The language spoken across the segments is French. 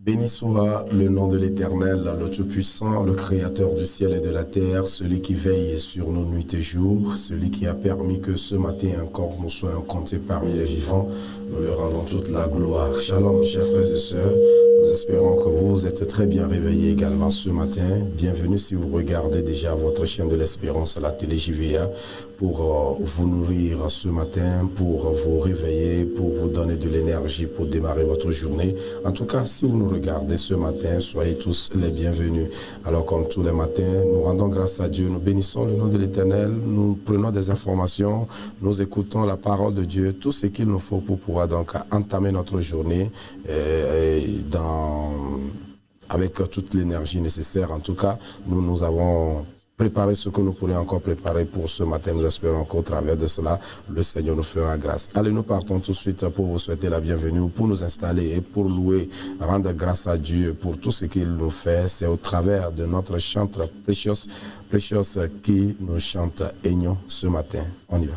Béni soit le nom de l'Éternel, le Tout-Puissant, le Créateur du ciel et de la terre, celui qui veille sur nos nuits et jours, celui qui a permis que ce matin encore nous soyons comptés parmi les vivants. Nous lui rendons toute la gloire. Shalom, chers frères et sœurs. Nous espérons que vous êtes très bien réveillés également ce matin. Bienvenue si vous regardez déjà votre chaîne de l'Espérance à la télé JVA pour vous nourrir ce matin, pour vous réveiller, pour vous donner de l'énergie pour démarrer votre journée. En tout cas, si vous nous regardez ce matin, soyez tous les bienvenus. Alors comme tous les matins, nous rendons grâce à Dieu, nous bénissons le nom de l'Éternel, nous prenons des informations, nous écoutons la parole de Dieu, tout ce qu'il nous faut pour pouvoir donc entamer notre journée avec toute l'énergie nécessaire. En tout cas, nous avons préparé ce que nous pourrions encore préparer pour ce matin. Nous espérons qu'au travers de cela, le Seigneur nous fera grâce. Allez, nous partons tout de suite pour vous souhaiter la bienvenue, pour nous installer et pour louer, rendre grâce à Dieu pour tout ce qu'il nous fait. C'est au travers de notre chantre précieuse qui nous chante Aignon ce matin. On y va.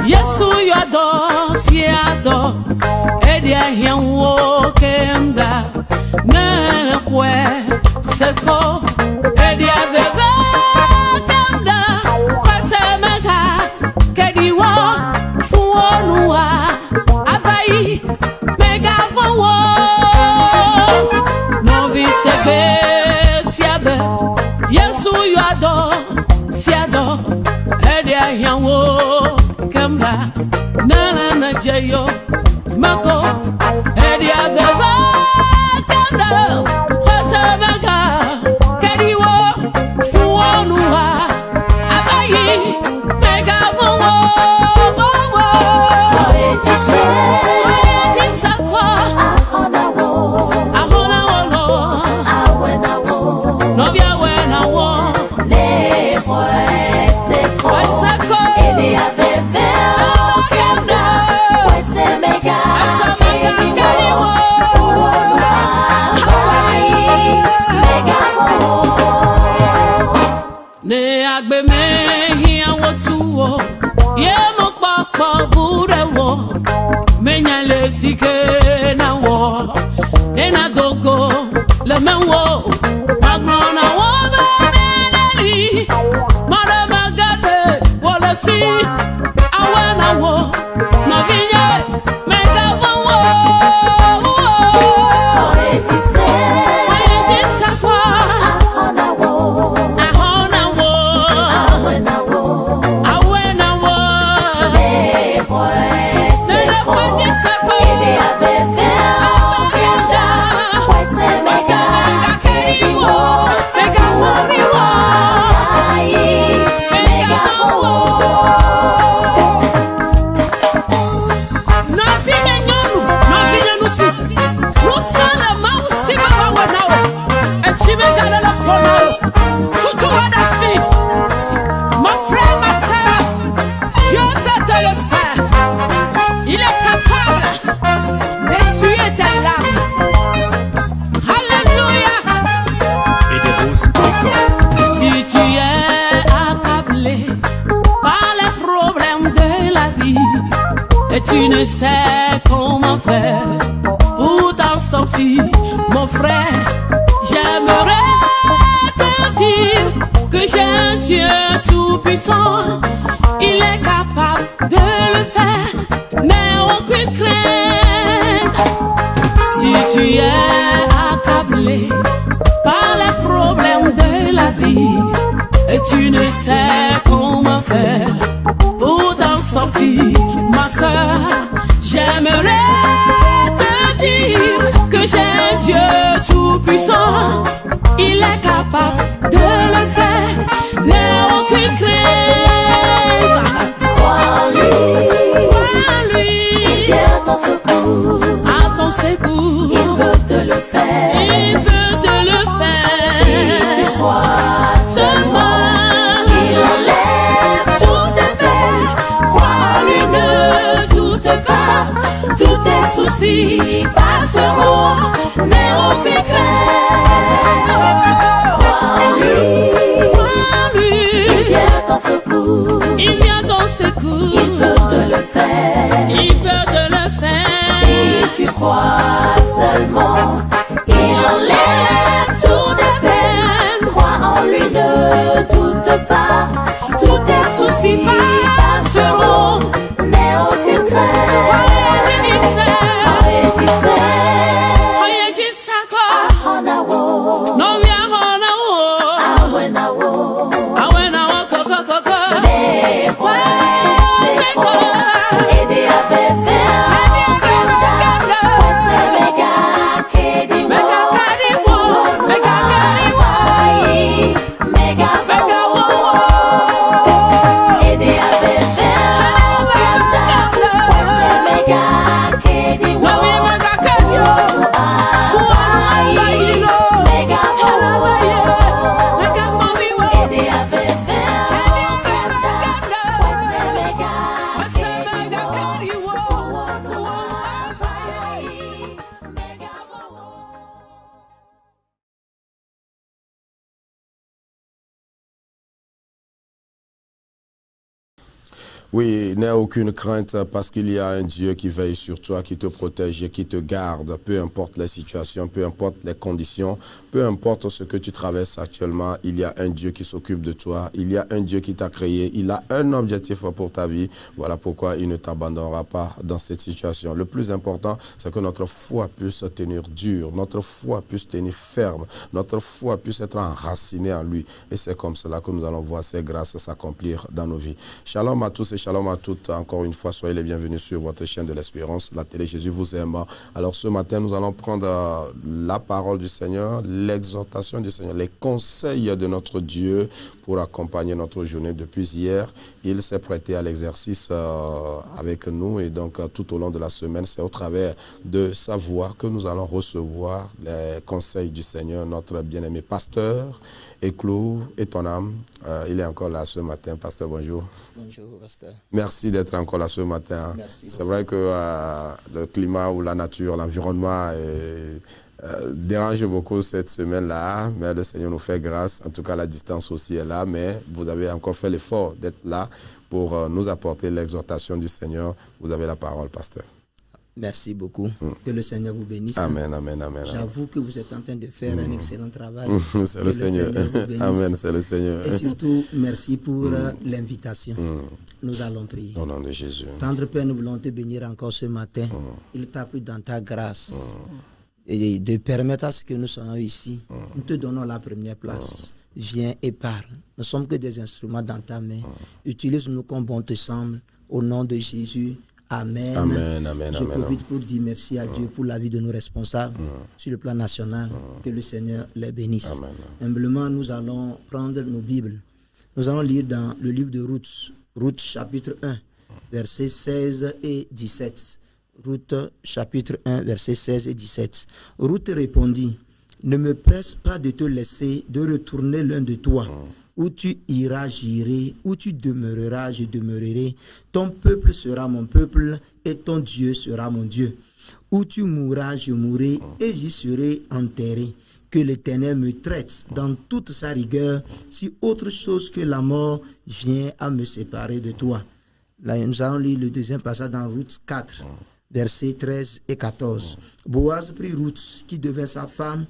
Yesu yado siado edia hianwo kemda na kwe seko edia bebe kemda kwasemeka kediwo fuonua avai mega fowo novi sebe siabe Yesu yado siado edia hianwo Kamba, nana na jayo, mako, edia zaba, kanda, kwasa maka, kediwo, fuonua, abayi, mega fuwo, wowo. Oye jisa ahona wo, awena wo, novia wena wo, ne boy seko, edia Sike na wo, ena dogo le menwo, magrona wo beneli, mare magade wole si, awena wo, na vinye mega wo. Oye jisa kwa, ahona wo, awena wo, le boy. Et tu ne sais comment faire pour t'en sortir, mon frère. J'aimerais te dire que j'ai un Dieu tout-puissant. Il est capable de le faire, mais aucune crainte. Si tu es accablé par les problèmes de la vie et tu ne sais comment faire pour t'en sortir, ma soeur, j'aimerais te dire que j'ai un Dieu tout-puissant. Il est capable de le faire, mais aucune crainte. Crois en lui, il vient ce roi n'est aucune crainte. Crois en lui, Crois en lui, il vient à ton secours. il vient ton secours. Il peut te le faire. Il peut te le faire. Si tu crois seulement, il enlève toutes tes peines. Crois en lui, ne doute pas. Tous tes soucis passeront. N'aie aucune crainte. Oui, n'aie aucune crainte parce qu'il y a un Dieu qui veille sur toi, qui te protège et qui te garde, peu importe les situations, peu importe les conditions, peu importe ce que tu traverses actuellement, il y a un Dieu qui s'occupe de toi, il y a un Dieu qui t'a créé, il a un objectif pour ta vie, voilà pourquoi il ne t'abandonnera pas dans cette situation. Le plus important, c'est que notre foi puisse tenir dur, notre foi puisse tenir ferme, notre foi puisse être enracinée en lui. Et c'est comme cela que nous allons voir ces grâces s'accomplir dans nos vies. Shalom à tous et shalom à toutes. Encore une fois, soyez les bienvenus sur votre chaîne de l'Espérance, la télé Jésus vous aime. Alors ce matin, nous allons prendre la parole du Seigneur, l'exhortation du Seigneur, les conseils de notre Dieu pour accompagner notre journée. Depuis hier, il s'est prêté à l'exercice avec nous et donc tout au long de la semaine, c'est au travers de sa voix que nous allons recevoir les conseils du Seigneur, notre bien-aimé pasteur Éclou et ton âme. Il est encore là ce matin. Pasteur, bonjour. Bonjour, pasteur. Merci d'être encore là ce matin. C'est vrai que le climat ou la nature, l'environnement dérange beaucoup cette semaine-là, mais le Seigneur nous fait grâce. En tout cas, la distance aussi est là, mais vous avez encore fait l'effort d'être là pour nous apporter l'exhortation du Seigneur. Vous avez la parole, pasteur. Merci beaucoup. Que le Seigneur vous bénisse. Amen, amen, amen. J'avoue que vous êtes en train de faire un excellent travail. C'est le Seigneur. Amen, c'est le Seigneur. Et surtout, merci pour l'invitation. Nous allons prier. Au nom de Jésus. Tendre Père, nous voulons te bénir encore ce matin. Il t'a plu dans ta grâce et de permettre à ce que nous soyons ici. Nous te donnons la première place. Viens et parle. Nous sommes que des instruments dans ta main. Utilise-nous comme bon te semble. Au nom de Jésus. Amen. Amen, amen, Je amen. profite pour dire merci à Dieu pour la vie de nos responsables sur le plan national. Que le Seigneur les bénisse. Amen. Humblement, nous allons prendre nos Bibles. Nous allons lire dans le livre de Ruth, Ruth chapitre 1, versets 16 et 17. Ruth chapitre 1, versets 16 et 17. Ruth répondit, « Ne me presse pas de te laisser, de retourner l'un de toi. Où tu iras, j'irai. Où tu demeureras, je demeurerai. Ton peuple sera mon peuple et ton Dieu sera mon Dieu. Où tu mourras, je mourrai et j'y serai enterré. Que l'Éternel me traite dans toute sa rigueur si autre chose que la mort vient à me séparer de toi. » Là, nous allons lire le deuxième passage dans Ruth 4, versets 13 et 14. Boaz prit Ruth, qui devait sa femme,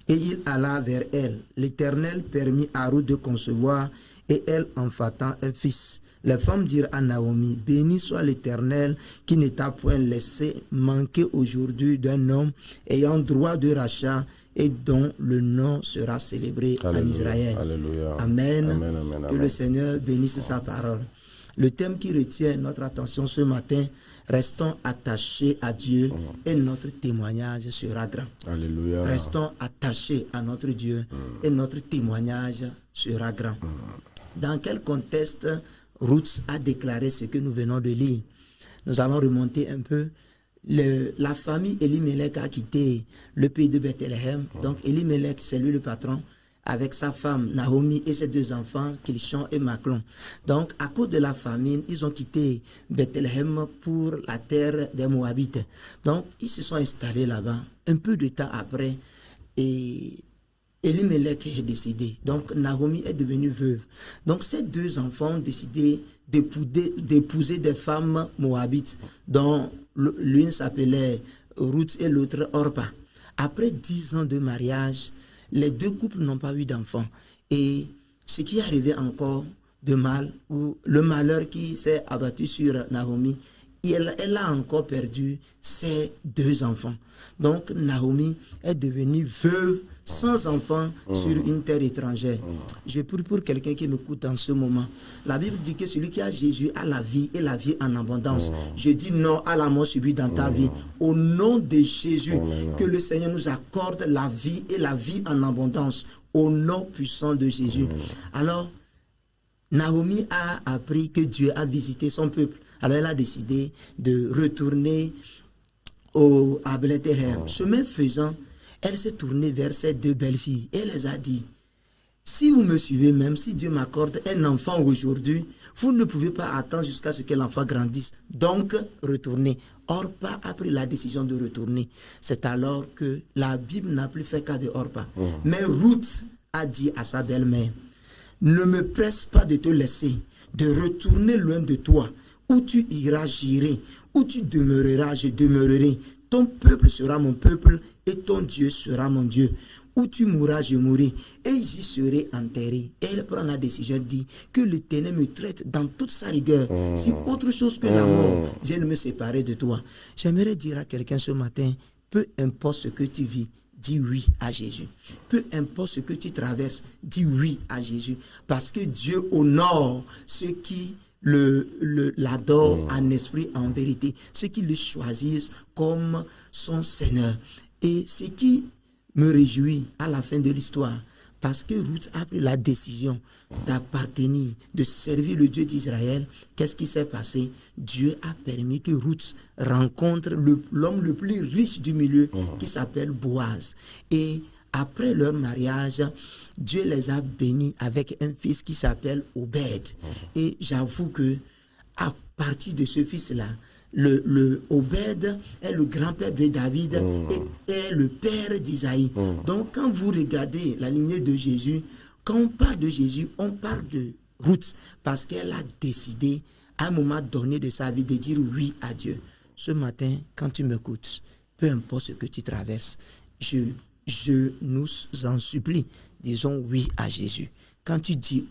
et il alla vers elle. L'Éternel permit à Ruth de concevoir, et elle enfanta un fils. Les femmes dirent à Naomi, « Béni soit l'Éternel qui ne t'a point laissé manquer aujourd'hui d'un homme ayant droit de rachat et dont le nom sera célébré en Israël. » Alléluia. Amen. Amen, amen, Que amen. le Seigneur bénisse sa parole. Le thème qui retient notre attention ce matin, restons attachés à Dieu et notre témoignage sera grand. Alléluia. Restons attachés à notre Dieu et notre témoignage sera grand. Dans quel contexte Ruth a déclaré ce que nous venons de lire? Nous allons remonter un peu. La famille Elimelech a quitté le pays de Bethléem. Donc Elimelech, c'est lui le patron, avec sa femme Naomi et ses 2 enfants, Kilshon et Maclon. Donc, à cause de la famine, ils ont quitté Bethléem pour la terre des Moabites. Donc, ils se sont installés là-bas. Un peu de temps après, et Elimelech est décédé. Donc, Naomi est devenue veuve. Donc, ces 2 enfants ont décidé d'épouser des femmes moabites, dont l'une s'appelait Ruth et l'autre Orpa. Après 10 ans de mariage, les 2 couples n'ont pas eu d'enfants. Et ce qui est arrivé encore de mal, ou le malheur qui s'est abattu sur Naomi, elle a encore perdu ses 2 enfants. Donc Naomi est devenue veuve sans enfants sur une terre étrangère. Je prie pour quelqu'un qui m'écoute en ce moment. La Bible dit que celui qui a Jésus a la vie et la vie en abondance. Je dis non à la mort subie dans ta vie. Au nom de Jésus, que le Seigneur nous accorde la vie et la vie en abondance. Au nom puissant de Jésus. Alors, Naomi a appris que Dieu a visité son peuple. Alors elle a décidé de retourner à Bethléem. Chemin faisant, elle s'est tournée vers ses 2 belles-filles et elle les a dit, si vous me suivez, même si Dieu m'accorde un enfant aujourd'hui, vous ne pouvez pas attendre jusqu'à ce que l'enfant grandisse. Donc, retournez. Orpa a pris la décision de retourner. C'est alors que la Bible n'a plus fait cas de Orpa. Mais Ruth a dit à sa belle-mère, ne me presse pas de te laisser, de retourner loin de toi. Où tu iras, j'irai. Où tu demeureras, je demeurerai. Ton peuple sera mon peuple et ton Dieu sera mon Dieu. Où tu mourras, je mourrai et j'y serai enterré. Et elle prend la décision de dire que l'Éternel me traite dans toute sa rigueur. Si autre chose que la mort, je ne me séparer de toi. J'aimerais dire à quelqu'un ce matin, peu importe ce que tu vis, dis oui à Jésus. Peu importe ce que tu traverses, dis oui à Jésus. Parce que Dieu honore ceux qui l'adorent en esprit, en vérité. Ceux qui le choisissent comme son Seigneur. Et ce qui me réjouit à la fin de l'histoire, parce que Ruth a pris la décision d'appartenir, de servir le Dieu d'Israël. Qu'est-ce qui s'est passé? Dieu a permis que Ruth rencontre l'homme le plus riche du milieu qui s'appelle Boaz. Et après leur mariage, Dieu les a bénis avec un fils qui s'appelle Obed. Et j'avoue que à partir de ce fils-là, le Obed est le grand-père de David et est le père d'Isaïe. Donc quand vous regardez la lignée de Jésus, quand on parle de Jésus, on parle de Ruth parce qu'elle a décidé à un moment donné de sa vie de dire oui à Dieu. Ce matin, quand tu m'écoutes, peu importe ce que tu traverses, je nous en supplie, disons oui à Jésus. Quand tu dis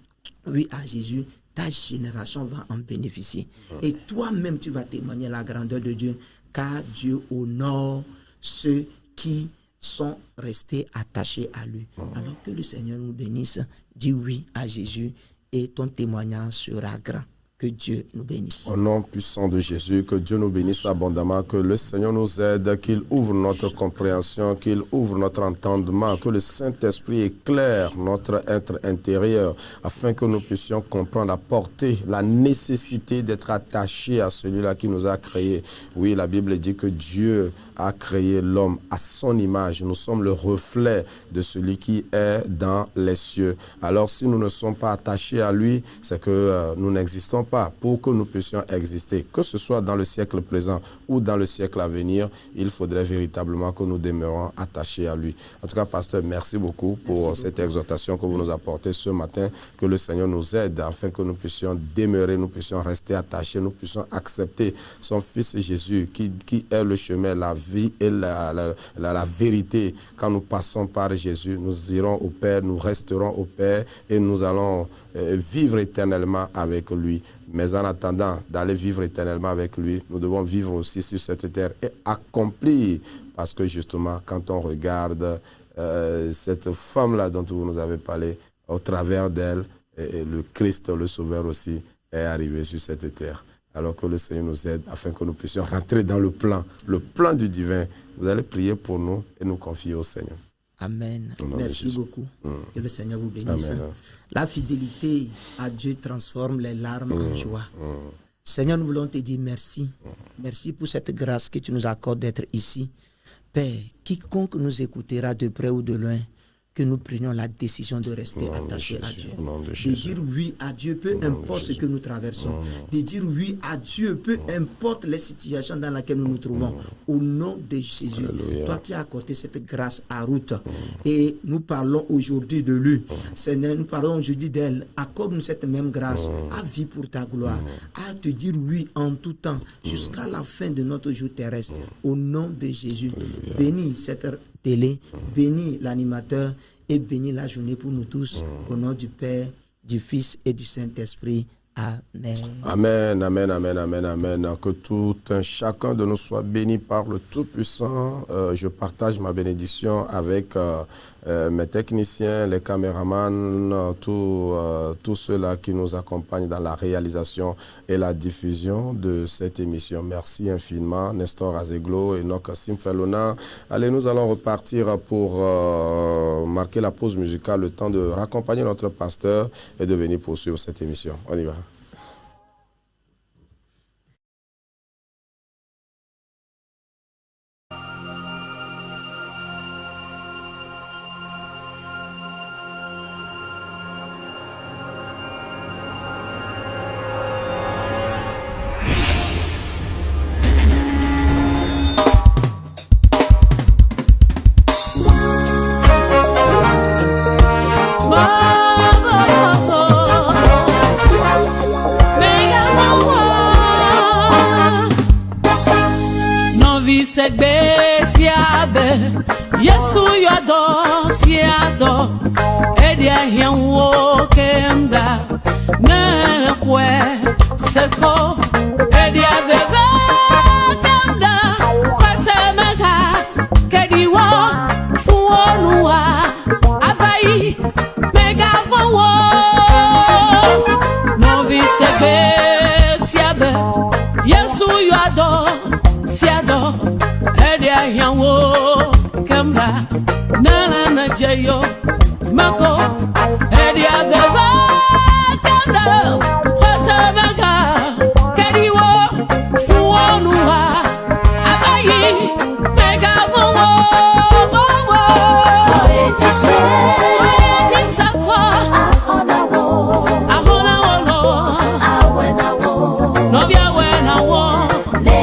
oui à Jésus, ta génération va en bénéficier. Et toi-même, tu vas témoigner la grandeur de Dieu, car Dieu honore ceux qui sont restés attachés à lui. Alors que le Seigneur nous bénisse, dis oui à Jésus et ton témoignage sera grand. Que Dieu nous bénisse. Au nom puissant de Jésus, que Dieu nous bénisse abondamment, que le Seigneur nous aide, qu'il ouvre notre compréhension, qu'il ouvre notre entendement, que le Saint-Esprit éclaire notre être intérieur, afin que nous puissions comprendre la portée, la nécessité d'être attachés à celui-là qui nous a créés. Oui, la Bible dit que Dieu a créé l'homme à son image. Nous sommes le reflet de celui qui est dans les cieux. Alors, si nous ne sommes pas attachés à lui, c'est que nous n'existons pas. Pour que nous puissions exister, que ce soit dans le siècle présent ou dans le siècle à venir, il faudrait véritablement que nous demeurions attachés à lui. En tout cas, pasteur, merci beaucoup pour cette exhortation que vous nous apportez ce matin. Que le Seigneur nous aide afin que nous puissions demeurer, nous puissions rester attachés, nous puissions accepter son Fils Jésus qui est le chemin, la vie et la vérité. Quand nous passons par Jésus, nous irons au Père, nous resterons au Père et nous allons vivre éternellement avec lui. Mais en attendant d'aller vivre éternellement avec lui, nous devons vivre aussi sur cette terre et accomplir. Parce que justement, quand on regarde cette femme-là dont vous nous avez parlé, au travers d'elle, le Christ, le Sauveur aussi, est arrivé sur cette terre. Alors que le Seigneur nous aide afin que nous puissions rentrer dans le plan du divin. Vous allez prier pour nous et nous confier au Seigneur. Amen. Merci beaucoup. Que le Seigneur vous bénisse. Amen. La fidélité à Dieu transforme les larmes en joie. Seigneur, nous voulons te dire merci. Merci pour cette grâce que tu nous accordes d'être ici. Père, quiconque nous écoutera de près ou de loin, que nous prenions la décision de rester attachés à Dieu. De dire oui à Dieu, peu importe ce que nous traversons. De dire oui à Dieu, peu importe les situations dans lesquelles nous nous trouvons. Au nom de Jésus. Alléluia. Toi qui as accordé cette grâce à Ruth. Et nous parlons aujourd'hui de lui. Seigneur, nous parlons aujourd'hui d'elle. Accorde-nous cette même grâce à vie pour ta gloire. À te dire oui en tout temps jusqu'à la fin de notre jour terrestre. Au nom de Jésus. Alléluia. Bénis cette télé, bénis l'animateur et bénis la journée pour nous tous. Au nom du Père, du Fils et du Saint-Esprit. Amen. Amen, amen, amen, amen, amen. Que tout un chacun de nous soit béni par le Tout-Puissant. Je partage ma bénédiction avec mes techniciens, les caméramans, tous ceux-là qui nous accompagnent dans la réalisation et la diffusion de cette émission. Merci infiniment, Nestor Azeglo et Enoch Simfelona. Allez, nous allons repartir pour marquer la pause musicale, le temps de raccompagner notre pasteur et de venir poursuivre cette émission. On y va. Yesu yado siado edia hianwo kemda na kwe seko edia vega kemda kwasemeka kediwa fuonua avai mega fowo novi sebe siabe Yesu yado siado edia hianwo kemba nana na jayo mako edia veva kemba kwasamaka kediwo fuonua abayi mega fowo bowo oezise kwa ahona wono awenawo novia wenawo ne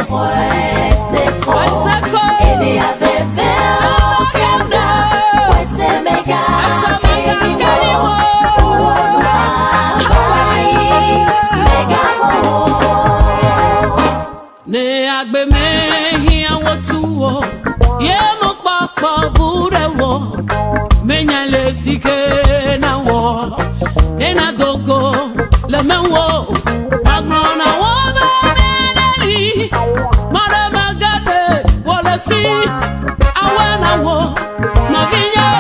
poeseko edia veva ne agbe mehi awotuwo ye mo papa burewo menya le sike na wo ne na dogo le menwo magrona wo ba menali mara magade wala si awana wo no vinye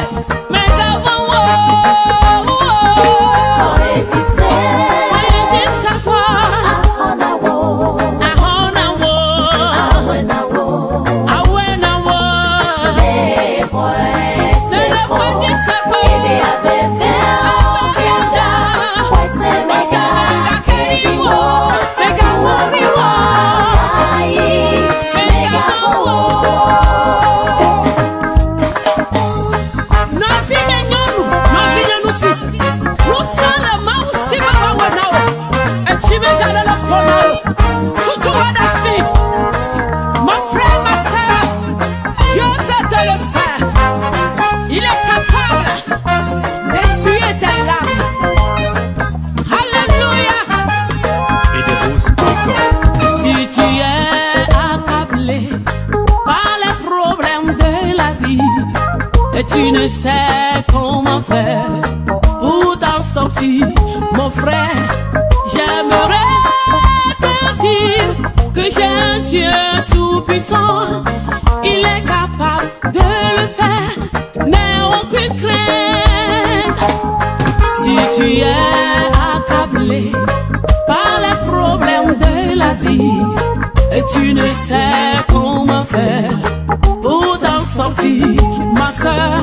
mega wo oezise kwa et tu ne sais comment faire pour t'en sortir, mon frère. J'aimerais te dire que j'ai un Dieu tout-puissant. Il est capable de le faire, n'aie aucune crainte. Si tu es accablé par les problèmes de la vie et tu ne sais comment faire pour t'en sortir, ma soeur,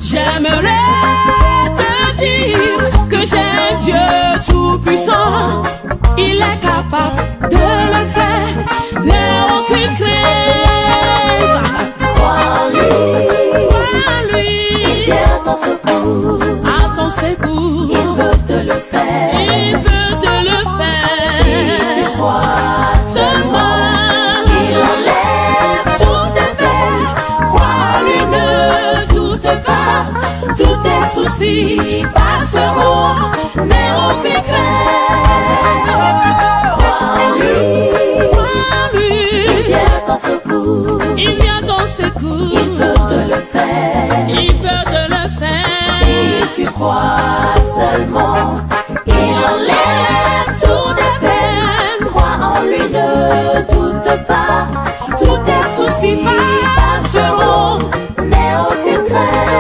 j'aimerais te dire que j'ai un Dieu tout-puissant. Il est capable de le faire, n'aie aucune crainte. Crois en lui, Crois en lui. ton secours. Il vient ton secours. Il peut te le faire. Il peut te le faire. Si tu crois seulement, il enlève toutes tes peines. Crois en lui de toutes parts. Tous tes soucis passeront. N'aie aucune crainte.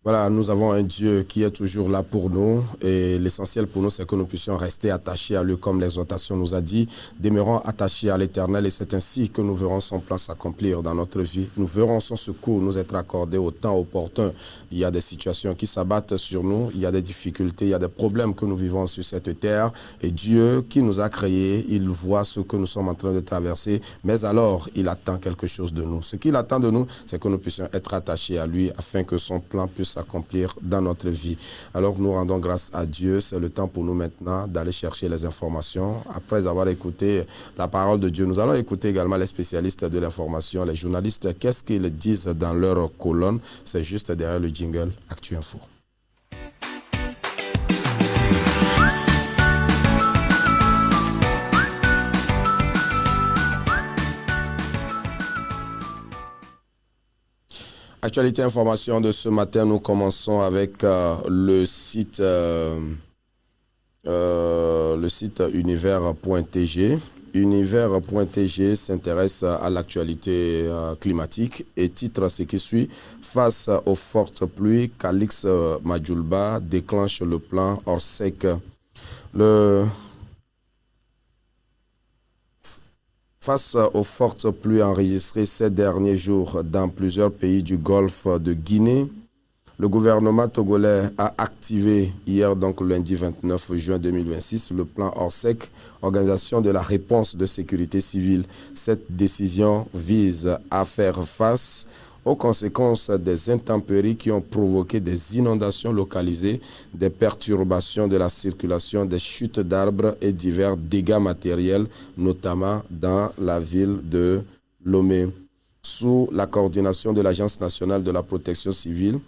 Voilà, nous avons un Dieu qui est toujours là pour nous et l'essentiel pour nous, c'est que nous puissions rester attachés à lui comme l'exhortation nous a dit. Demeurons attachés à l'Éternel et c'est ainsi que nous verrons son plan s'accomplir dans notre vie. Nous verrons son secours nous être accordé au temps opportun. Il y a des situations qui s'abattent sur nous, il y a des difficultés, il y a des problèmes que nous vivons sur cette terre et Dieu qui nous a créés, il voit ce que nous sommes en train de traverser, mais alors il attend quelque chose de nous. Ce qu'il attend de nous, c'est que nous puissions être attachés à lui afin que son plan puisse s'accomplir dans notre vie. Alors nous rendons grâce à Dieu. C'est le temps pour nous maintenant d'aller chercher les informations. Après avoir écouté la parole de Dieu, nous allons écouter également les spécialistes de l'information, les journalistes. Qu'est-ce qu'ils disent dans leur colonne? C'est juste derrière le jingle Actu Info. Actualité information de ce matin, nous commençons avec le site univers.tg. Univers.tg s'intéresse à l'actualité climatique et titre ce qui suit. Face aux fortes pluies, Calix Majulba déclenche le plan Orsec. Face aux fortes pluies enregistrées ces derniers jours dans plusieurs pays du golfe de Guinée, le gouvernement togolais a activé hier, donc lundi 29 juin 2026, le plan Orsec, organisation de la réponse de sécurité civile. Cette décision vise à faire face aux conséquences des intempéries qui ont provoqué des inondations localisées, des perturbations de la circulation, des chutes d'arbres et divers dégâts matériels, notamment dans la ville de Lomé. Sous la coordination de l'Agence nationale de la protection civile,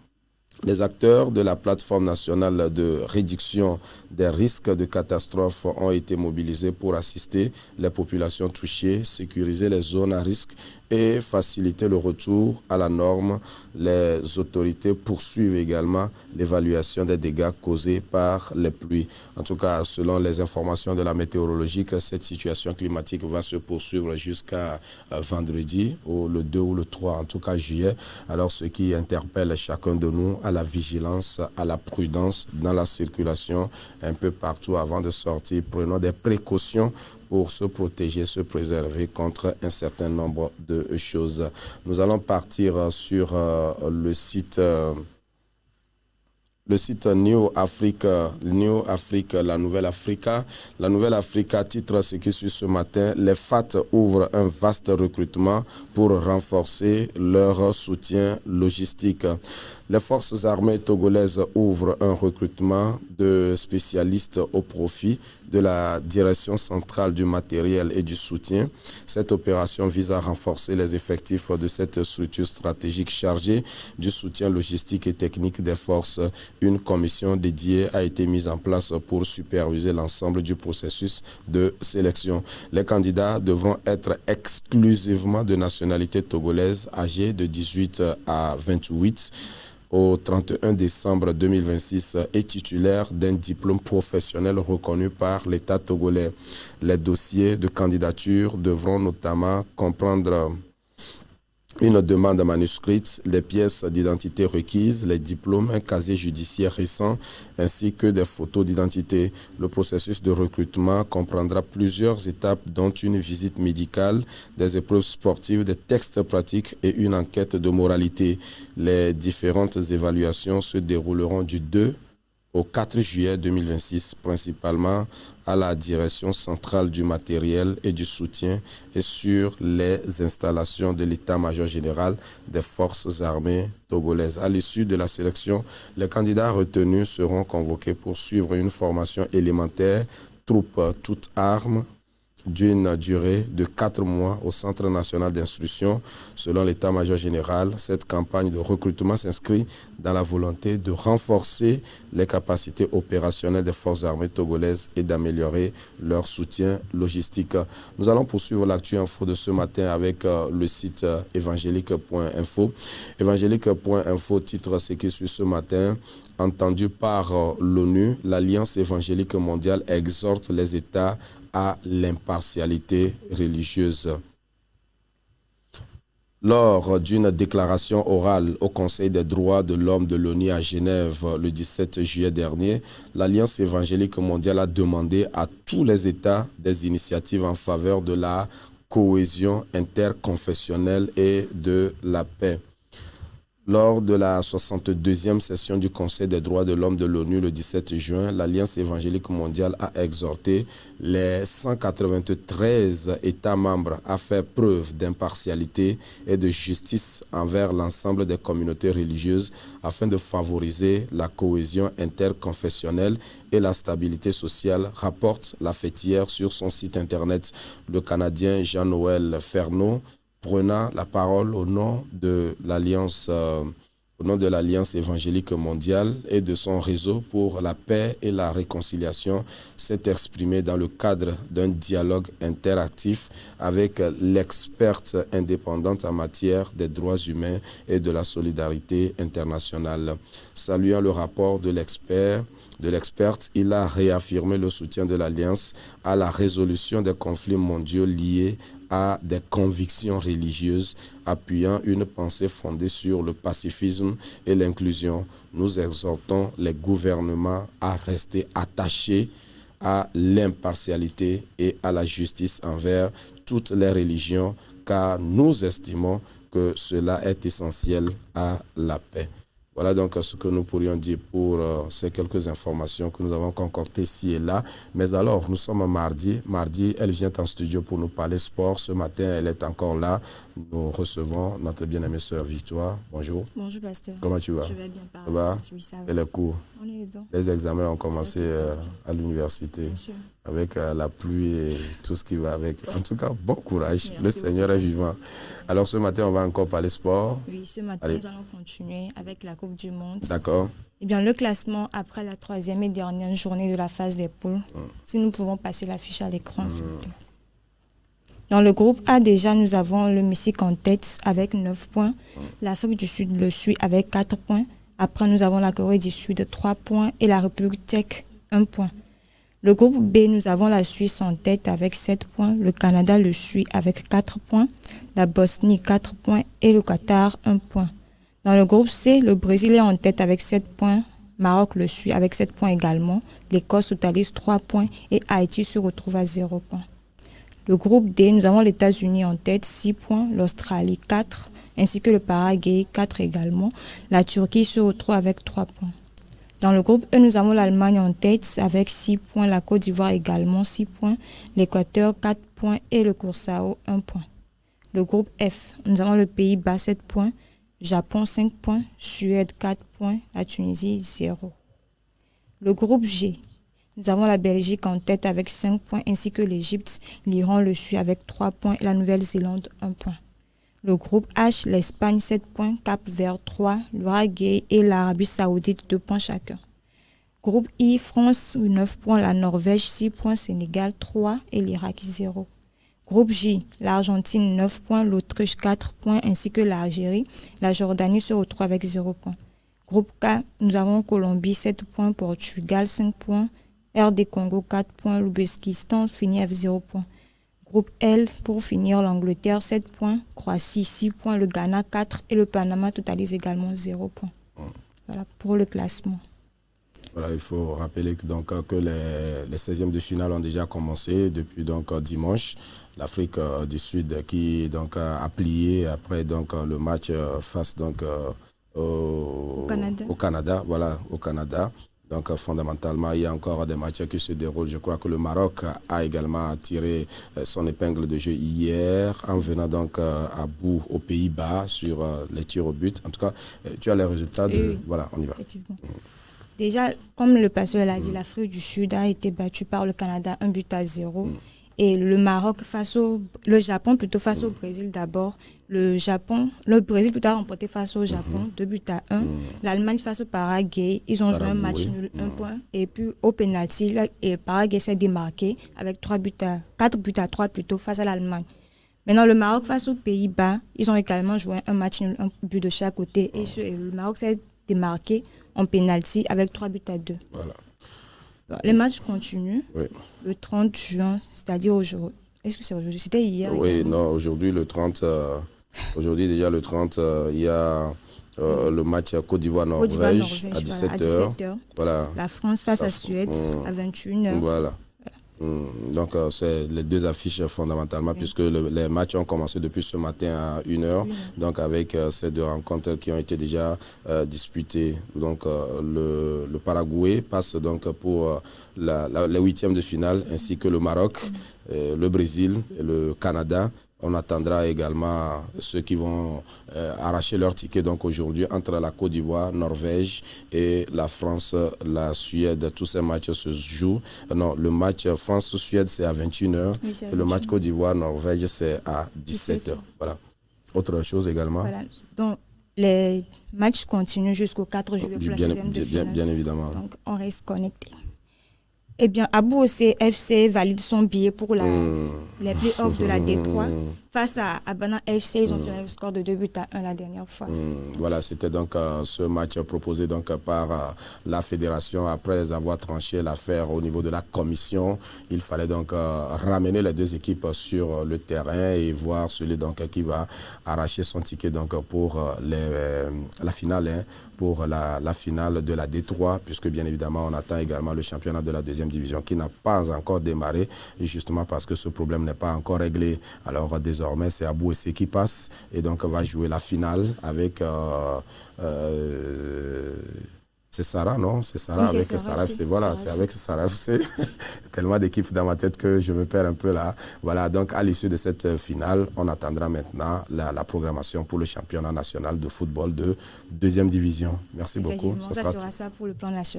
les acteurs de la plateforme nationale de réduction des risques de catastrophes ont été mobilisés pour assister les populations touchées, sécuriser les zones à risque et faciliter le retour à la norme. Les autorités poursuivent également l'évaluation des dégâts causés par les pluies. En tout cas, selon les informations de la météorologie, cette situation climatique va se poursuivre jusqu'à vendredi, ou le 2 ou le 3, en tout cas juillet. Alors, ce qui interpelle chacun de nous à la vigilance, à la prudence dans la circulation un peu partout avant de sortir. Prenons des précautions pour se protéger, se préserver contre un certain nombre de choses. Nous allons partir sur le site New Africa, la Nouvelle Africa. La Nouvelle Africa titre ce qui suit ce matin. Les FAT ouvrent un vaste recrutement pour renforcer leur soutien logistique. Les forces armées togolaises ouvrent un recrutement de spécialistes au profit de la direction centrale du matériel et du soutien. Cette opération vise à renforcer les effectifs de cette structure stratégique chargée du soutien logistique et technique des forces. Une commission dédiée a été mise en place pour superviser l'ensemble du processus de sélection. Les candidats devront être exclusivement de nationalité togolaise, âgés de 18 à 28 au 31 décembre 2026 et titulaire d'un diplôme professionnel reconnu par l'État togolais. Les dossiers de candidature devront notamment comprendre une demande manuscrite, les pièces d'identité requises, les diplômes, un casier judiciaire récent, ainsi que des photos d'identité. Le processus de recrutement comprendra plusieurs étapes, dont une visite médicale, des épreuves sportives, des textes pratiques et une enquête de moralité. Les différentes évaluations se dérouleront du 2 au 4 juillet 2026, principalement à la direction centrale du matériel et du soutien et sur les installations de l'état-major général des forces armées togolaises. À l'issue de la sélection, les candidats retenus seront convoqués pour suivre une formation élémentaire, troupe toutes armes, d'une durée de 4 mois au Centre national d'instruction. Selon l'état-major général, cette campagne de recrutement s'inscrit dans la volonté de renforcer les capacités opérationnelles des forces armées togolaises et d'améliorer leur soutien logistique. Nous allons poursuivre l'actu info de ce matin avec le site évangélique.info. Évangélique.info titre ce qui suit ce matin. Entendu par l'ONU, l'Alliance évangélique mondiale exhorte les États à l'impartialité religieuse. Lors d'une déclaration orale au Conseil des droits de l'homme de l'ONU à Genève le 17 juillet dernier, l'Alliance évangélique mondiale a demandé à tous les États des initiatives en faveur de la cohésion interconfessionnelle et de la paix. Lors de la 62e session du Conseil des droits de l'homme de l'ONU le 17 juin, l'Alliance évangélique mondiale a exhorté les 193 États membres à faire preuve d'impartialité et de justice envers l'ensemble des communautés religieuses afin de favoriser la cohésion interconfessionnelle et la stabilité sociale, rapporte la fêtière sur son site internet. Le Canadien Jean-Noël Ferneau, prenant la parole au nom de l'Alliance évangélique mondiale et de son réseau pour la paix et la réconciliation, s'est exprimé dans le cadre d'un dialogue interactif avec l'experte indépendante en matière des droits humains et de la solidarité internationale. Saluant le rapport de l'experte, il a réaffirmé le soutien de l'Alliance à la résolution des conflits mondiaux liés à des convictions religieuses, appuyant une pensée fondée sur le pacifisme et l'inclusion. Nous exhortons les gouvernements à rester attachés à l'impartialité et à la justice envers toutes les religions, car nous estimons que cela est essentiel à la paix. Voilà donc ce que nous pourrions dire pour ces quelques informations que nous avons concoctées ici et là. Mais alors, nous sommes mardi. Mardi, elle vient en studio pour nous parler sport. Ce matin, elle est encore là. Nous recevons notre bien-aimée sœur Victoire. Bonjour. Bonjour, pasteur. Comment tu vas? Je vais bien, Ça va? Oui, ça va. Et les cours? On est dedans. Les examens ont commencé à l'université. Bien sûr. Avec la pluie et tout ce qui va avec. En tout cas, bon courage. Merci Le Seigneur est vivant. Alors ce matin, on va encore parler sport. Oui, ce matin, Allez. nous allons continuer avec la Coupe du Monde. D'accord. Eh bien, le classement après la 3e et dernière journée de la phase des poules. Si nous pouvons passer l'affiche à l'écran, s'il vous plaît. Dans le groupe A, déjà, nous avons le Mexique en tête avec 9 points. L'Afrique du Sud le suit avec 4 points. Après, nous avons la Corée du Sud 3 points et la République tchèque 1 point. Le groupe B, nous avons la Suisse en tête avec 7 points. Le Canada le suit avec 4 points. La Bosnie 4 points et le Qatar 1 point. Dans le groupe C, le Brésil est en tête avec 7 points. Maroc le suit avec 7 points également. L'Écosse totalise 3 points et Haïti se retrouve à 0 points. Le groupe D, nous avons les États-Unis en tête, 6 points, l'Australie 4, ainsi que le Paraguay 4 également. La Turquie se retrouve avec 3 points. Dans le groupe E, nous avons l'Allemagne en tête avec 6 points, la Côte d'Ivoire également 6 points, l'Équateur 4 points et le Curaçao 1 point. Le groupe F, nous avons le Pays-Bas 7 points, Japon 5 points, Suède 4 points, la Tunisie 0. Le groupe G, nous avons la Belgique en tête avec 5 points ainsi que l'Égypte, l'Iran le suit avec 3 points et la Nouvelle-Zélande 1 point. Le groupe H, l'Espagne 7 points, Cap-Vert 3, l'Uruguay et l'Arabie Saoudite 2 points chacun. Groupe I, France 9 points, la Norvège 6 points, Sénégal 3 et l'Irak 0. Groupe J, l'Argentine 9 points, l'Autriche 4 points ainsi que l'Algérie. La Jordanie se retrouve avec 0 points. Groupe K, nous avons Colombie 7 points, Portugal 5 points, RD Congo 4 points, l'Ouzbékistan finit avec 0 points. Groupe L, pour finir, l'Angleterre, 7 points. Croatie, 6 points. Le Ghana, 4. Et le Panama totalise également 0 points. Voilà pour le classement. Voilà, il faut rappeler que les 16e de finale ont déjà commencé depuis dimanche. L'Afrique du Sud qui a plié après le match face au Canada. Voilà, au Canada. Donc fondamentalement, il y a encore des matchs qui se déroulent. Je crois que le Maroc a également tiré son épingle de jeu hier en venant à bout aux Pays-Bas sur les tirs au but. En tout cas, tu as les résultats de... Voilà, on y va. Effectivement. Déjà, comme le pasteur l'a dit, l'Afrique du Sud a été battue par le Canada 1-0. Et le Maroc le Japon plutôt face au Brésil d'abord. Le Brésil plutôt a remporté face au Japon 2-1. L'Allemagne face au Paraguay, ils ont joué un match nul 1 point. Et puis au pénalty, et Paraguay s'est démarqué avec 4 buts à 3 plutôt face à l'Allemagne. Maintenant, le Maroc face aux Pays-Bas, ils ont également joué un match nul, un but de chaque côté. Et le Maroc s'est démarqué en pénalty avec 3 buts à 2. Voilà. Bon, les matchs continuent le 30 juin, c'est-à-dire aujourd'hui. Est-ce que c'est aujourd'hui? C'était hier. Oui, non, aujourd'hui, le 30, aujourd'hui déjà le 30, il y a le match Côte d'Ivoire-Norvège à 17h. Voilà. La France face à Suède à 21h. Voilà. Donc, c'est les deux affiches fondamentalement, puisque les matchs ont commencé depuis ce matin à 1h, donc avec ces deux rencontres qui ont été déjà disputées. Donc, le Paraguay passe pour les huitièmes de finale, ainsi que le Maroc, le Brésil et le Canada. On attendra également ceux qui vont arracher leur ticket aujourd'hui entre la Côte d'Ivoire, Norvège et la France, la Suède. Tous ces matchs se jouent. Non, le match France-Suède, c'est à 21h. Et le match Côte d'Ivoire-Norvège, c'est à 17h. Voilà. Autre chose également. Voilà. Donc, les matchs continuent jusqu'au 4 juillet pour la 16e de finale. Bien évidemment. Donc, on reste connecté. Eh bien, Abou Ossé FC valide son billet pour les playoffs de la D3. Face à Abana FC, ils ont fait un score de 2-1 la dernière fois. Voilà, c'était ce match proposé par la fédération. Après avoir tranché l'affaire au niveau de la commission, il fallait ramener les deux équipes sur le terrain et voir celui qui va arracher son ticket pour la finale, pour la finale de la D3, puisque bien évidemment on attend également le championnat de la deuxième division qui n'a pas encore démarré, justement parce que ce problème n'est pas encore réglé. Alors désormais c'est Abou Ossé qui passe et va jouer la finale avec c'est Sarah, non? C'est Sarah avec Sarah FC. Voilà, c'est avec Sarah FC. Tellement d'équipes dans ma tête que je me perds un peu là. Voilà, donc à l'issue de cette finale, on attendra maintenant la programmation pour le championnat national de football de deuxième division. Merci beaucoup. Ça sera ça pour